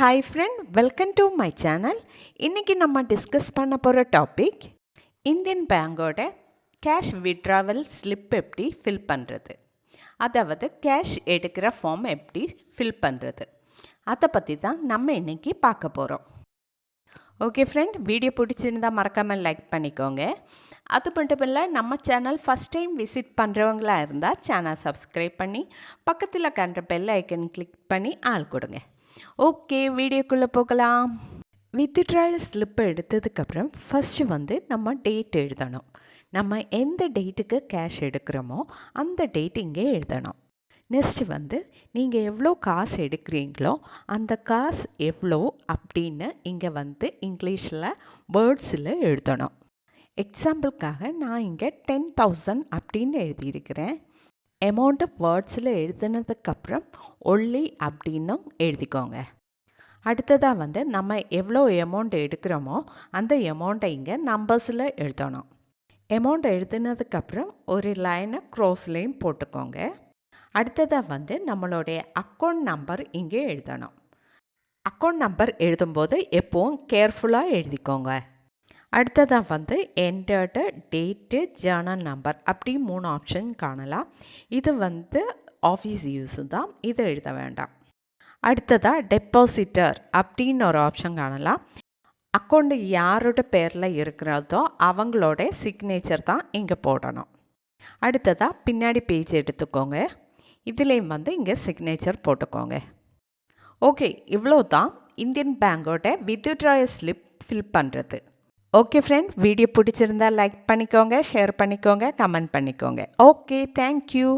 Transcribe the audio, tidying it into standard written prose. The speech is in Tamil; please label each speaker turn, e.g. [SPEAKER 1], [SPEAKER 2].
[SPEAKER 1] Hi friend, welcome to my channel. இன்றைக்கி நம்ம டிஸ்கஸ் பண்ண போகிற டாபிக் இந்தியன் பேங்கோட கேஷ் விட்ராவல் ஸ்லிப் எப்படி ஃபில் பண்ணுறது, அதாவது கேஷ் எடுக்கிற ஃபார்ம் எப்படி ஃபில் பண்ணுறது, அதை பற்றி தான் நம்ம இன்றைக்கி பார்க்க போகிறோம். ஓகே ஃப்ரெண்ட், வீடியோ பிடிச்சிருந்தால் மறக்காமல் லைக் பண்ணிக்கோங்க. அது மட்டும் இல்லை, நம்ம சேனல் ஃபஸ்ட் டைம் விசிட் பண்ணுறவங்களா இருந்தால் சேனல் சப்ஸ்கிரைப் பண்ணி பக்கத்தில் கண்ட பெல் ஐக்கன் கிளிக் பண்ணி ஆள் கொடுங்க. ஓகே, வீடியோக்குள்ளே போகலாம். வித்ட்ராயல் ஸ்லிப்பை எடுத்ததுக்கப்புறம் ஃபஸ்ட்டு நம்ம டேட் எழுதணும். நம்ம எந்த டேட்டுக்கு கேஷ் எடுக்கிறோமோ அந்த டேட் இங்கே எழுதணும். நெக்ஸ்ட்டு நீங்கள் எவ்வளோ காசு எடுக்கிறீங்களோ அந்த காசு எவ்வளோ அப்படின்னு இங்கே இங்கிலீஷில் வேர்ட்ஸில் எழுதணும். எக்ஸாம்பிளுக்காக நான் இங்கே 10,000 அப்படின்னு எழுதியிருக்கிறேன். அமௌண்ட்டு வேர்ட்ஸில் எழுதுனதுக்கப்புறம் ஒல்லி அப்படின்னும் எழுதிக்கோங்க. அடுத்ததாக நம்ம எவ்வளோ அமௌண்ட் எடுக்கிறோமோ அந்த அமௌண்ட்டை இங்கே நம்பர்ஸில் எழுதணும். அமௌண்ட் எழுதுனதுக்கப்புறம் ஒரு லைனை க்ரோஸ்லையும் போட்டுக்கோங்க. அடுத்ததாக நம்மளுடைய அக்கௌண்ட் நம்பர் இங்கே எழுதணும். அக்கௌண்ட் நம்பர் எழுதும்போது எப்போவும் கேர்ஃபுல்லாக எழுதிக்கோங்க. அடுத்ததாக என்டர்டு டேட்டு ஜேர்னல் நம்பர் அப்படி 3 ஆப்ஷன் காணலாம். இது ஆஃபீஸ் யூஸ் தான், இதை எழுத வேண்டாம். அடுத்ததாக டெபாசிட்டர் அப்படின்னு ஒரு ஆப்ஷன் காணலாம். அக்கௌண்ட்டு யாரோட பேரில் இருக்கிறதோ அவங்களோட சிக்னேச்சர் தான் இங்கே போடணும். அடுத்ததாக பின்னாடி பேஜ் எடுத்துக்கோங்க. இதுலேயும் இங்கே சிக்னேச்சர் போட்டுக்கோங்க. ஓகே, இவ்வளோ தான் இந்தியன் பேங்கோட வித்ட்ராயல் ஸ்லிப் ஃபில் பண்ணுறது. ஓகே ஃப்ரெண்ட், வீடியோ பிடிச்சிருந்தால் லைக் பண்ணிக்கோங்க, ஷேர் பண்ணிக்கோங்க, கமெண்ட் பண்ணிக்கோங்க. Okay, thank you.